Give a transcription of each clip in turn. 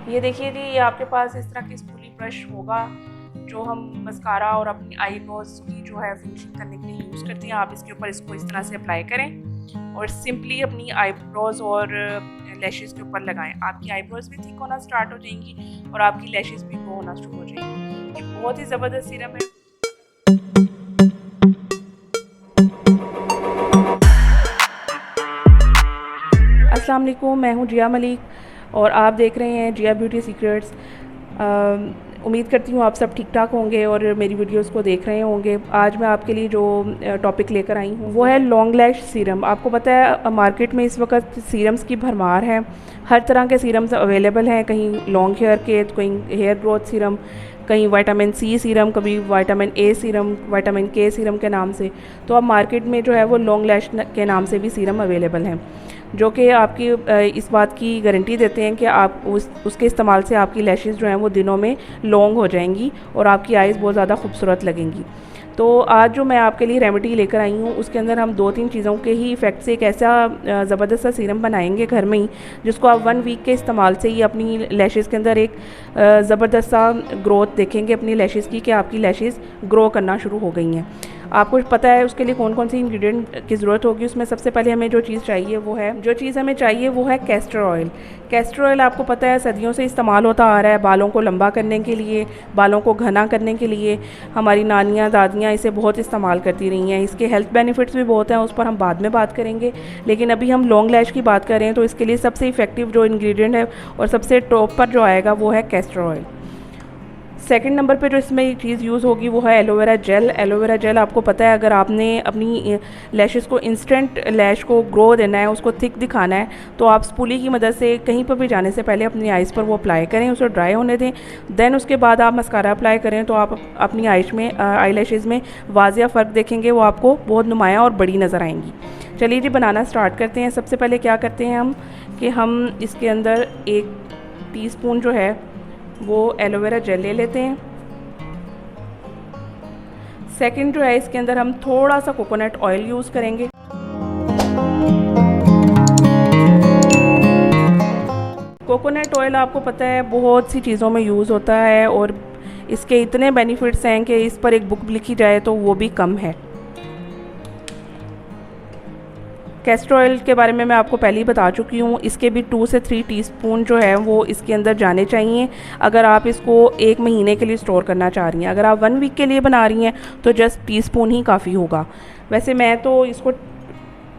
ये देखिए जी, ये आपके पास इस तरह की स्पूली ब्रश होगा जो हम मस्कारा और अपनी आईब्रोज की जो है फिनिशिंग करने के लिए यूज़ करते हैं। आप इसके ऊपर इसको इस तरह से अप्लाई करें और सिंपली अपनी आईब्रोज और लैशेज़ के ऊपर लगाएं। आपकी आईब्रोज भी थिक होना स्टार्ट हो जाएंगी और आपकी लैशेज़ भी ग्रो होना शुरू हो जाएंगी। ये बहुत ही ज़बरदस्त सीरम है। अस्सलाम वालेकुम, मैं हूँ जिया मलिक और आप देख रहे हैं जिया ब्यूटी सीक्रेट्स। उम्मीद करती हूँ आप सब ठीक ठाक होंगे और मेरी वीडियोस को देख रहे होंगे। आज मैं आपके लिए जो टॉपिक लेकर आई हूँ वो है लॉन्ग लैश सीरम। आपको पता है मार्केट में इस वक्त सीरम्स की भरमार है। हर तरह के सीरम्स अवेलेबल हैं, कहीं लॉन्ग हेयर के तो कहीं हेयर ग्रोथ सीरम, कहीं विटामिन सी सीरम, कभी विटामिन ए सीरम, विटामिन के सीरम के नाम से। तो अब मार्केट में जो है वो लॉन्ग लैश के नाम से भी सीरम अवेलेबल हैं, जो कि आपकी इस बात की गारंटी देते हैं कि आप उसके इस्तेमाल से आपकी लैशेज़ जो हैं वो दिनों में लॉन्ग हो जाएंगी और आपकी आइज़ बहुत ज़्यादा खूबसूरत लगेंगी। तो आज जो मैं आपके लिए रेमेडी लेकर आई हूँ उसके अंदर हम 2-3 चीज़ों के ही इफ़ेक्ट से एक ऐसा ज़बरदस्त सा सीरम बनाएंगे घर में ही, जिसको आप 1 वीक के इस्तेमाल से ही अपनी लैशेज़ के अंदर एक ज़बरदस्त सा ग्रोथ देखेंगे अपनी लैशेज़ की, कि आपकी लैशेज़ ग्रो करना शुरू हो गई हैं। आपको पता है उसके लिए कौन कौन सी इंग्रेडिएंट की ज़रूरत होगी। उसमें सबसे पहले हमें जो चीज़ चाहिए वो है कैस्टर ऑयल। कैस्टर ऑयल आपको पता है सदियों से इस्तेमाल होता आ रहा है बालों को लंबा करने के लिए, बालों को घना करने के लिए। हमारी नानियाँ दादियाँ इसे बहुत इस्तेमाल करती रही हैं। इसके हेल्थ बेनिफिट्स भी बहुत हैं, उस पर हम बाद में बात करेंगे। लेकिन अभी हम लॉन्ग लैश की बात करें तो इसके लिए सबसे इफ़ेक्टिव जो इंग्रेडिएंट है और सबसे टॉप पर जो आएगा वो है कैस्टर ऑयल। सेकंड नंबर पे जो इसमें एक चीज़ यूज़ होगी वो है एलोवेरा जेल। एलोवेरा जेल आपको पता है अगर आपने अपनी लैशेज़ को इंस्टेंट लैश को ग्रो देना है, उसको थिक दिखाना है, तो आप स्पूली की मदद से कहीं पर भी जाने से पहले अपनी आइज़ पर वो अप्लाई करें, उसे ड्राई होने दें। देन उसके बाद आप मस्कारा अप्लाई करें तो आप अपनी आइज़ में आई लैशेज़ में वाज़िया फ़र्क देखेंगे, वो आपको बहुत नुमाया और बड़ी नज़र आएंगी। चलिए जी बनाना स्टार्ट करते हैं। सबसे पहले क्या करते हैं हम कि हम इसके अंदर 1 टीस्पून जो है वो एलोवेरा जेल ले लेते हैं। सेकंड जो है इसके अंदर हम थोड़ा सा कोकोनट ऑयल यूज़ करेंगे। कोकोनट ऑयल आपको पता है बहुत सी चीज़ों में यूज़ होता है और इसके इतने बेनिफिट्स हैं कि इस पर एक बुक लिखी जाए तो वो भी कम है। कैस्टर ऑयल के बारे में मैं आपको पहले ही बता चुकी हूँ। इसके भी 2 से 3 टीस्पून जो है वो इसके अंदर जाने चाहिए अगर आप इसको 1 महीने के लिए स्टोर करना चाह रही हैं। अगर आप 1 वीक के लिए बना रही हैं तो जस्ट टीस्पून ही काफ़ी होगा। वैसे मैं तो इसको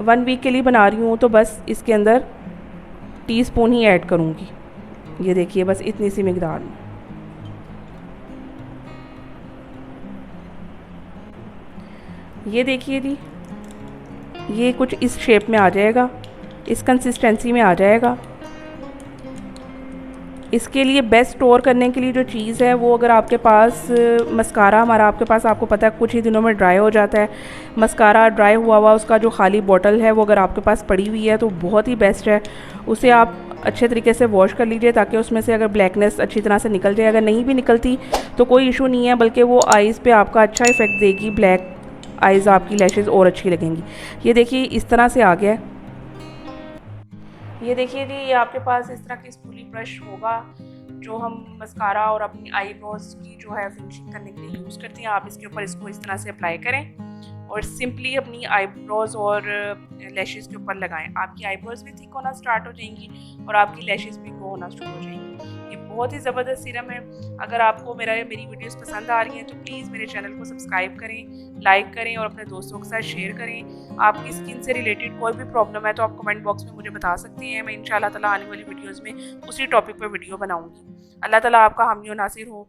1 वीक के लिए बना रही हूँ तो बस इसके अंदर टीस्पून ही ऐड करूँगी। ये देखिए बस इतनी सी मिकदार में। ये देखिए जी, ये कुछ इस शेप में आ जाएगा, इस कंसिस्टेंसी में आ जाएगा। इसके लिए बेस्ट स्टोर करने के लिए जो चीज़ है वो, अगर आपके पास मस्कारा हमारा आपके पास आपको पता है कुछ ही दिनों में ड्राई हो जाता है। मस्कारा ड्राई हुआ हुआ उसका जो खाली बॉटल है वो अगर आपके पास पड़ी हुई है तो बहुत ही बेस्ट है। उसे आप अच्छे तरीके से वॉश कर लीजिए ताकि उसमें से अगर ब्लैकनेस अच्छी तरह से निकल जाए। अगर नहीं भी निकलती तो कोई इशू नहीं है, बल्कि वो आइज़ पे आपका अच्छा इफ़ेक्ट देगी। ब्लैक आइज़ आपकी लैशेज़ और अच्छी लगेंगी। ये देखिए इस तरह से आ गया है। ये देखिए जी, ये आपके पास इस तरह की स्पूली ब्रश होगा जो हम मस्कारा और अपनी आईब्रोज की जो है फिनिशिंग करने के लिए यूज़ करते हैं। आप इसके ऊपर इसको इस तरह से अप्लाई करें और सिंपली अपनी आईब्रोज और लैशेज़ के ऊपर लगाएं। आपकी आईब्रोज भी थिक होना स्टार्ट हो जाएंगी और आपकी लैशेज़ भी ग्रो होना शुरू हो जाएंगी। ये बहुत ही ज़बरदस्त सीरम है। अगर आपको मेरी वीडियोस पसंद आ रही हैं तो प्लीज़ मेरे चैनल को सब्सक्राइब करें, लाइक करें और अपने दोस्तों के साथ शेयर करें। आपकी स्किन से रिलेटेड कोई भी प्रॉब्लम है तो आप कमेंट बॉक्स में मुझे बता सकते हैं। मैं इंशाल्लाह ताला आने वाली वीडियोज़ में उसी टॉपिक पर वीडियो बनाऊँगी। अल्लाह ताला आपका हामी और नासिर हो।